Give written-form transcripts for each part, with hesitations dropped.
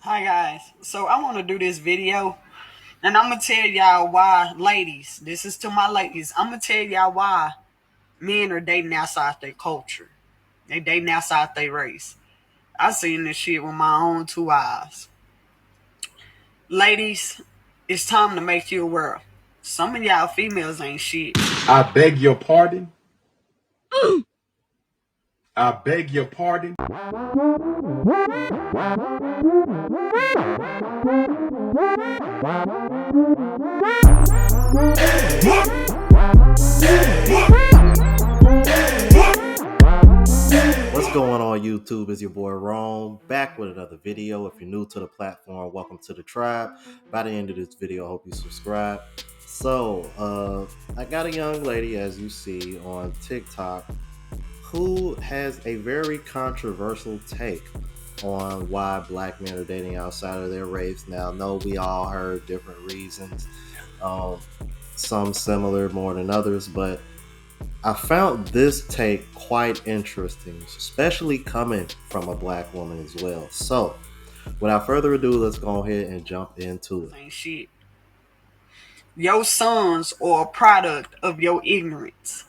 Hi guys. So I want to do this video and I'm going to tell y'all why, ladies, this is to my ladies. I'm going to tell y'all why men are dating outside their culture. They dating outside their race. I seen this shit with my own two eyes. Ladies, it's time to make you aware. Some of y'all females ain't shit. I beg your pardon. I beg your pardon. What's going on YouTube? Is your boy Rome back with another video. If you're new to the platform, welcome to the tribe. By the end of this video, I hope you subscribe. I got a young lady, as you see on TikTok, who has a very controversial take on why black men are dating outside of their race. Now, no, we all heard different reasons, um, some similar more than others, but I found this take quite interesting, especially coming from a black woman as well. So, without further ado, let's go ahead and jump into it. Ain't shit. Your sons are a product of your ignorance.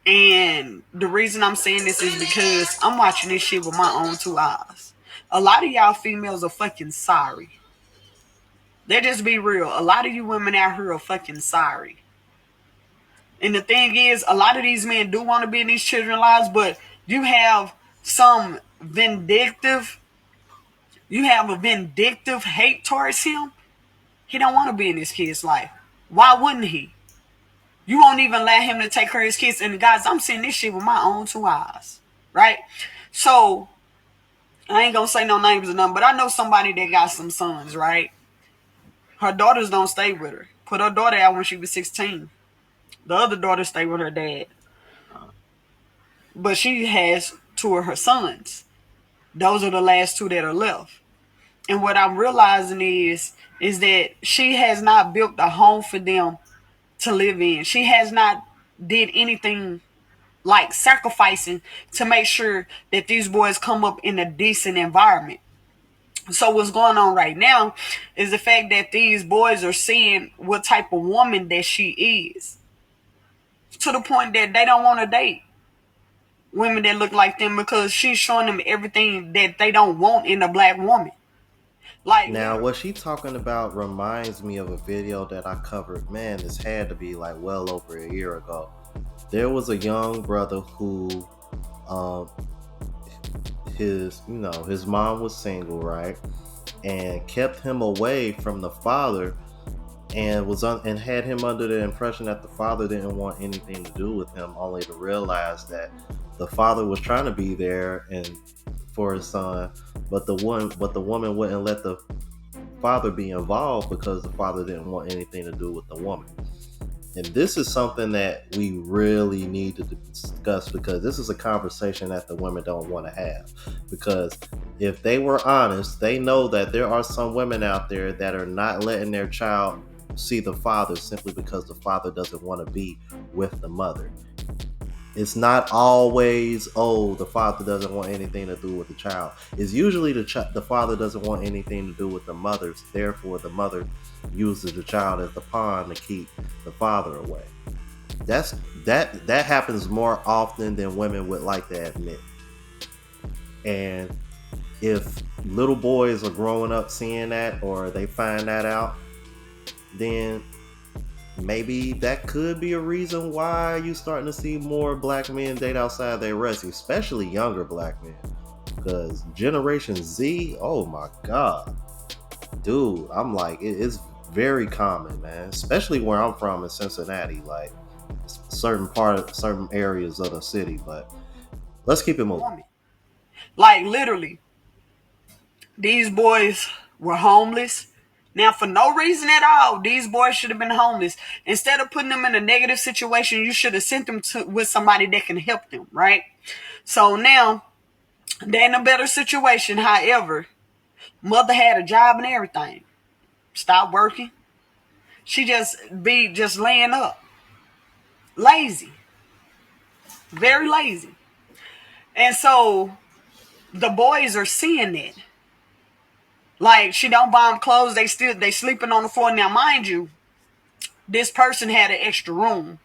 And the reason I'm saying this is because I'm watching this shit with my own two eyes. A lot of y'all females are fucking sorry. Let's just be real. A lot of you women out here are fucking sorry. And the thing is, a lot of these men do want to be in these children's lives, but you have some you have a vindictive hate towards him. He don't want to be in his kid's life. Why wouldn't he? You won't even let him to take care of his kids. And guys, I'm seeing this shit with my own two eyes. Right? So I ain't gonna say no names or nothing, but I know somebody that got some sons, right? Her daughters don't stay with her. Put her daughter out when she was 16. The other daughter stayed with her dad. But she has two of her sons. Those are the last two that are left. And what I'm realizing is that she has not built a home for them to live in. She has not did anything like sacrificing to make sure that these boys come up in a decent environment. So what's going on right now is the fact that these boys are seeing what type of woman that she is, to the point that they don't want to date women that look like them because she's showing them everything that they don't want in a black woman. Like Now, literally. what she talking about reminds me of a video that I covered. Man, this had to be like well over a year ago. There was a young brother who, um, his mom was single, right, and kept him away from the father and and had him under the impression that the father didn't want anything to do with him, only to realize that the father was trying to be there and for his son, but the woman wouldn't let the father be involved because the father didn't want anything to do with the woman. And this is something that we really need to discuss, because this is a conversation that the women don't want to have. Because if they were honest, they know that there are some women out there that are not letting their child see the father simply because the father doesn't want to be with the mother. It's not always, oh, the father doesn't want anything to do with the child. It's usually the father doesn't want anything to do with the mother. Therefore, the mother uses the child as the pawn to keep the father away. That's that happens more often than women would like to admit. And if little boys are growing up seeing that, or they find that out, then maybe that could be a reason why you starting to see more black men date outside their race, especially younger black men. Because Generation Z, oh my god, dude, I'm like, it's very common, man. Especially where I'm from in Cincinnati, like certain areas of the city. But let's keep it moving. Woman. Like literally, these boys were homeless. Now, for no reason at all, these boys should have been homeless. Instead of putting them in a negative situation, you should have sent them with somebody that can help them, right? So now they're in a better situation. However, mother had a job and everything. Stopped working. She just laying up. Lazy. Very lazy. And so the boys are seeing that. Like she don't buy them clothes, they sleeping on the floor. Now, mind you, this person had an extra room,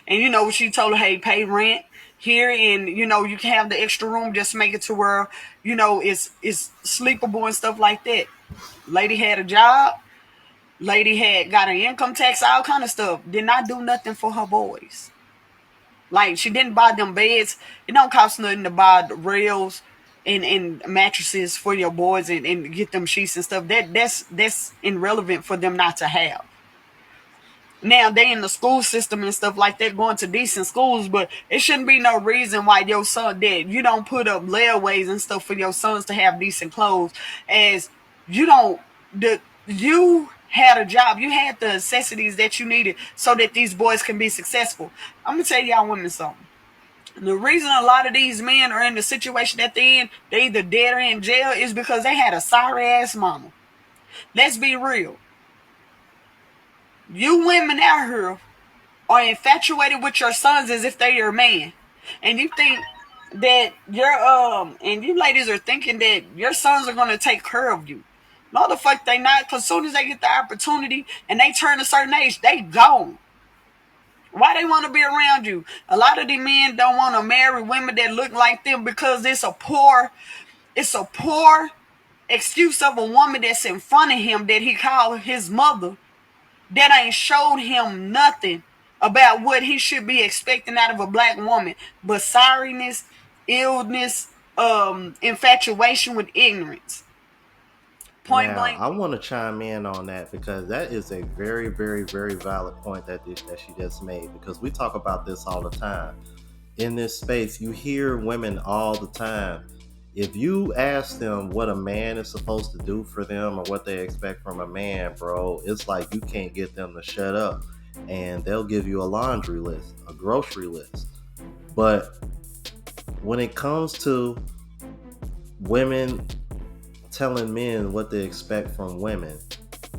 and she told her, hey, pay rent here, and you can have the extra room, just make it to where it's sleepable and stuff like that. Lady had a job, lady had got an income tax, all kind of stuff. Did not do nothing for her boys. Like she didn't buy them beds. It don't cost nothing to buy the rails and mattresses for your boys, and get them sheets and stuff. That's irrelevant for them not to have. Now they in the school system and stuff like that, going to decent schools, but it shouldn't be no reason why your son dead. You don't put up layaways and stuff for your sons to have decent clothes, as you don't you had a job, you had the necessities that you needed so that these boys can be successful. I'm gonna tell y'all women something. The reason a lot of these men are in the situation that they're in, they either dead or in jail, is because they had a sorry ass mama. Let's be real. You women out here are infatuated with your sons as if they're your man. And you think that and you ladies are thinking that your sons are gonna take care of you. No, the fuck they not, because soon as they get the opportunity and they turn a certain age, they gone. Why they want to be around you? A lot of the men don't want to marry women that look like them, because it's a poor excuse of a woman that's in front of him that he called his mother, that ain't showed him nothing about what he should be expecting out of a black woman, but sorriness, illness, infatuation with ignorance. Point Now, blank. I want to chime in on that because that is a very, very, very valid point that she just made. Because we talk about this all the time in this space. You hear women all the time. If you ask them what a man is supposed to do for them or what they expect from a man, bro, it's like you can't get them to shut up, and they'll give you a laundry list, a grocery list. But when it comes to women telling men what they expect from women,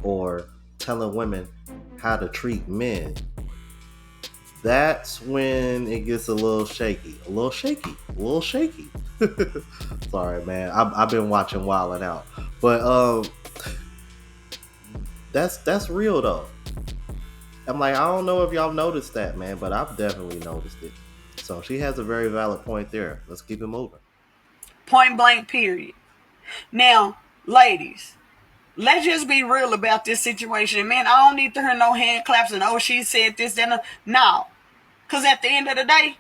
or telling women how to treat men, that's when it gets a little shaky. A little shaky. A little shaky. Sorry, man. I've been watching Wild 'N Out. But that's real though. I'm like, I don't know if y'all noticed that, man, but I've definitely noticed it. So she has a very valid point there. Let's keep it moving. Point blank, period. Now, ladies, let's just be real about this situation. Man, I don't need to hear no hand claps and, oh, she said this, then. No. Because at the end of the day,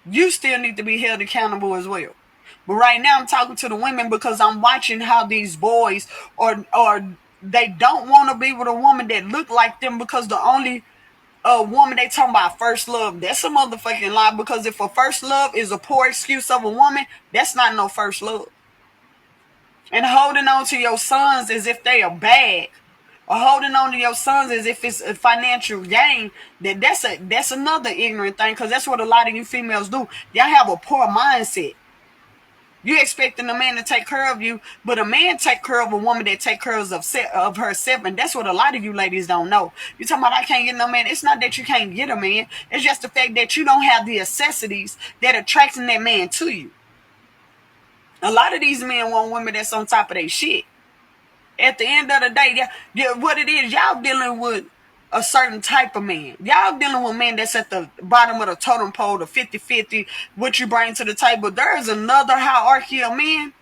you still need to be held accountable as well. But right now, I'm talking to the women because I'm watching how these boys or they don't want to be with a woman that look like them, because the only woman they talking about first love. That's a motherfucking lie, because if a first love is a poor excuse of a woman, that's not no first love. And holding on to your sons as if they are bad, or holding on to your sons as if it's a financial gain, that's another ignorant thing, because that's what a lot of you females do. Y'all have a poor mindset. You expecting a man to take care of you, but a man take care of a woman that take care of herself, and that's what a lot of you ladies don't know. You talking about, I can't get no man. It's not that you can't get a man. It's just the fact that you don't have the necessities that attracting that man to you. A lot of these men want women that's on top of their shit. At the end of the day, what it is, y'all dealing with a certain type of man. Y'all dealing with men that's at the bottom of the totem pole, the 50-50, what you bring to the table. There is another hierarchy of men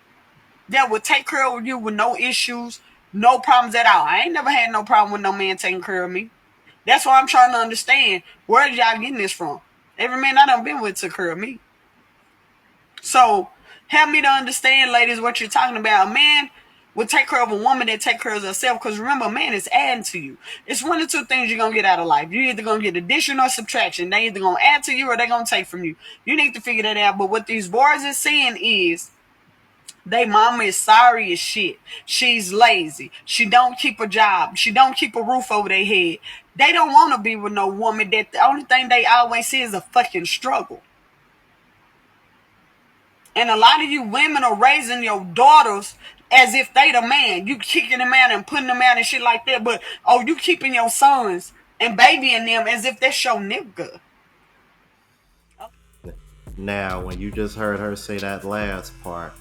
that will take care of you with no issues, no problems at all. I ain't never had no problem with no man taking care of me. That's why I'm trying to understand, where did y'all getting this from? Every man I done been with took care of me. So help me to understand, ladies, what you're talking about. A man will take care of a woman that take care of herself. Because remember, a man is adding to you. It's one of two things you're going to get out of life. You're either going to get addition or subtraction. They either going to add to you or they're going to take from you. You need to figure that out. But what these boys are saying is, they mama is sorry as shit. She's lazy. She don't keep a job. She don't keep a roof over their head. They don't want to be with no woman that the only thing they always see is a fucking struggle. And a lot of you women are raising your daughters as if they the man. You kicking them out and putting them out and shit like that. But, oh, you keeping your sons and babying them as if that's your nigga. Now, when you just heard her say that last part,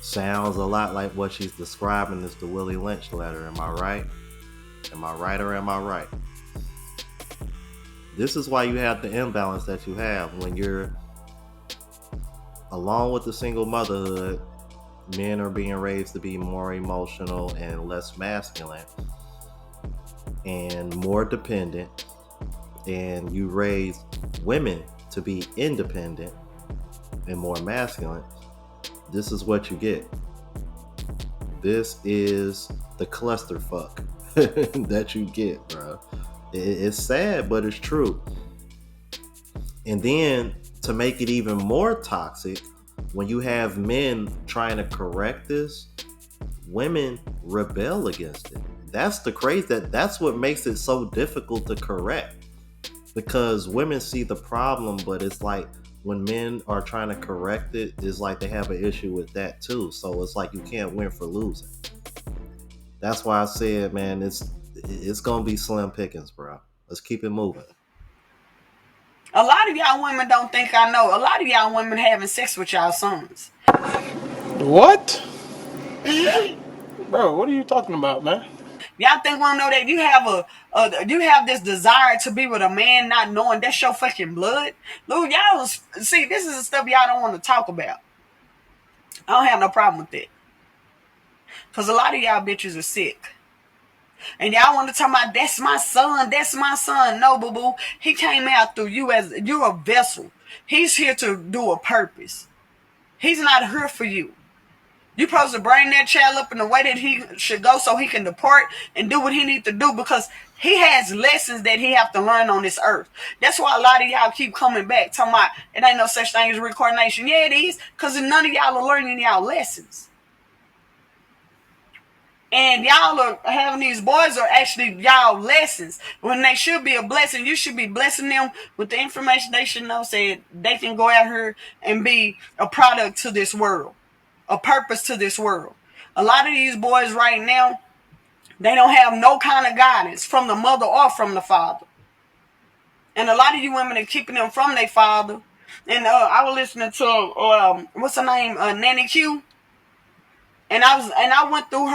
Sounds a lot like what she's describing is the Willie Lynch letter. Am I right? Am I right or am I right? This is why you have the imbalance that you have when you're along with the single motherhood. Men are being raised to be more emotional and less masculine and more dependent, and you raise women to be independent and more masculine. This is what you get. This is the clusterfuck that you get, bro. It's sad, but it's true. And then to make it even more toxic, when you have men trying to correct this, women rebel against it. That's the crazy that's what makes it so difficult to correct. Because women see the problem, but it's like when men are trying to correct it, it's like they have an issue with that too. So it's like you can't win for losing. That's why I said, man, it's gonna be slim pickings, bro. Let's keep it moving. A lot of y'all women don't think I know. A lot of y'all women having sex with y'all sons. What? Bro, what are you talking about, man? Y'all think we don't know that you have this desire to be with a man, not knowing that's your fucking blood. Look, y'all see, this is the stuff y'all don't want to talk about. I don't have no problem with that, cause a lot of y'all bitches are sick. And y'all want to talk about that's my son, that's my son. No, boo boo. He came out through you as you're a vessel. He's here to do a purpose. He's not here for you. You're supposed to bring that child up in the way that he should go so he can depart and do what he needs to do, because he has lessons that he have to learn on this earth. That's why a lot of y'all keep coming back talking about it ain't no such thing as reincarnation. Yeah, it is, because none of y'all are learning y'all lessons. And y'all are having these boys are actually y'all lessons when they should be a blessing. You should be blessing them with the information they should know, so they can go out here and be a product to this world, a purpose to this world. A lot of these boys right now, they don't have no kind of guidance from the mother or from the father. And a lot of you women are keeping them from their father. And I was listening to what's her name, Nanny Q. And I went through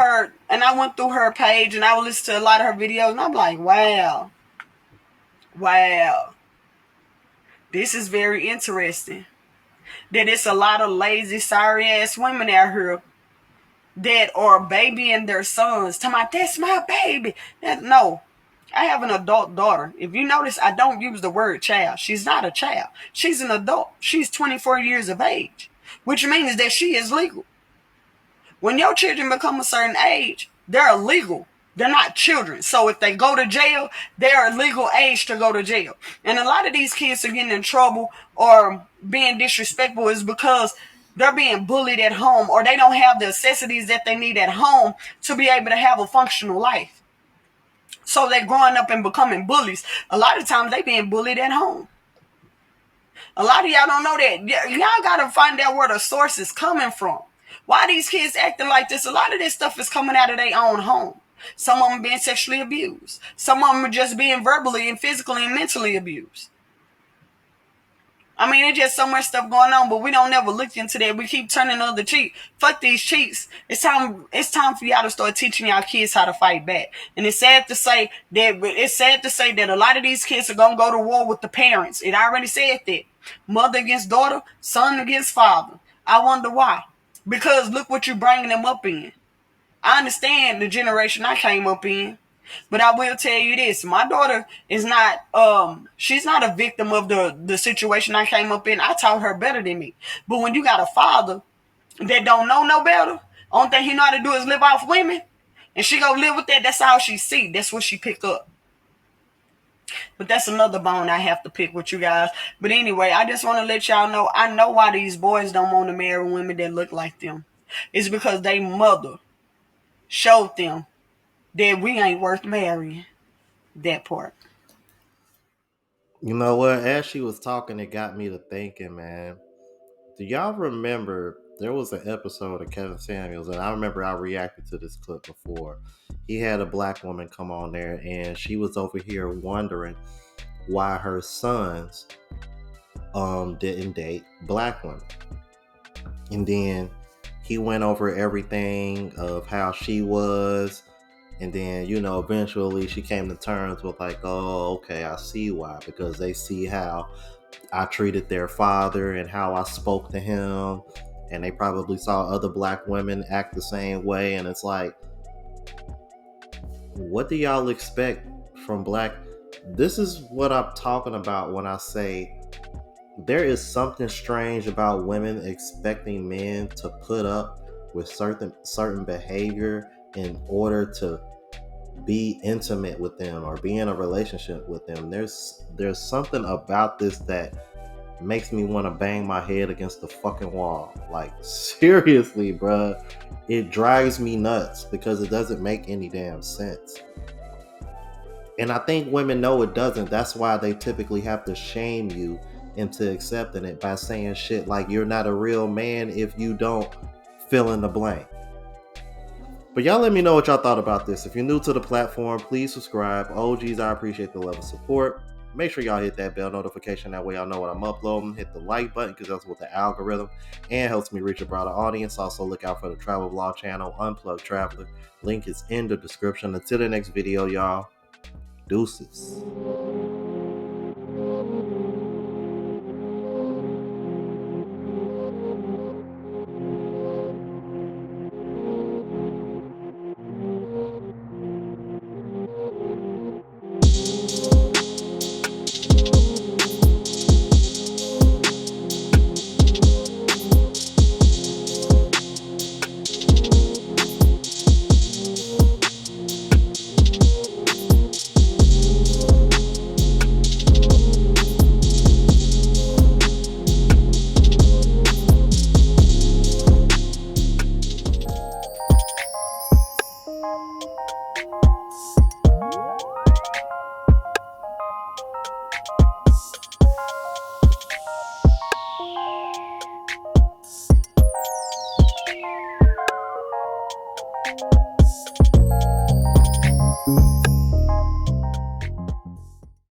her page, and I would listen to a lot of her videos, and I'm like, wow, this is very interesting. That it's a lot of lazy, sorry ass women out here that are babying their sons, talking about that's my baby. No, I have an adult daughter. If you notice, I don't use the word child. She's not a child. She's an adult. She's 24 years of age, which means that she is legal. When your children become a certain age, they're illegal. They're not children. So if they go to jail, they're legal age to go to jail. And a lot of these kids are getting in trouble or being disrespectful is because they're being bullied at home, or they don't have the necessities that they need at home to be able to have a functional life. So they're growing up and becoming bullies. A lot of times they being bullied at home. A lot of y'all don't know that. Y'all got to find out where the source is coming from. Why these kids acting like this? A lot of this stuff is coming out of their own home. Some of them being sexually abused. Some of them are just being verbally and physically and mentally abused. I mean, it's just so much stuff going on, but we don't never look into that. We keep turning the other cheek. Fuck these cheeks. It's time for y'all to start teaching y'all kids how to fight back. And it's sad to say that a lot of these kids are gonna go to war with the parents. It already said that. Mother against daughter, son against father. I wonder why. Because look what you're bringing them up in. I understand the generation I came up in, but I will tell you this: my daughter is not. She's not a victim of the situation I came up in. I taught her better than me. But when you got a father that don't know no better, only thing he know how to do is live off women, and she go live with that. That's all she see. That's what she pick up. But that's another bone I have to pick with you guys. But anyway, I just want to let y'all know, I know why these boys don't want to marry women that look like them. It's because they mother showed them that we ain't worth marrying. That part. You know what? As she was talking, it got me to thinking, man. Do y'all remember there was an episode of Kevin Samuels, and I remember I reacted to this clip before. He had a black woman come on there, and she was over here wondering why her sons didn't date black women. And then he went over everything of how she was, and then eventually she came to terms with like, oh, okay, I see why, because they see how I treated their father and how I spoke to him, and they probably saw other black women act the same way, and it's like, what do y'all expect from black? This is what I'm talking about when I say there is something strange about women expecting men to put up with certain behavior in order to be intimate with them or be in a relationship with them. There's something about this that makes me want to bang my head against the fucking wall. Like, seriously, bruh. It drives me nuts because it doesn't make any damn sense. And I think women know it doesn't. That's why they typically have to shame you into accepting it by saying shit like you're not a real man if you don't fill in the blank. But y'all let me know what y'all thought about this. If you're new to the platform, please subscribe. OGs, I appreciate the love and support. Make sure y'all hit that bell notification. That way y'all know what I'm uploading. Hit the like button because that's what the algorithm and helps me reach a broader audience. Also look out for the travel vlog channel, Unplugged Traveler. Link is in the description. Until the next video, y'all. Deuces.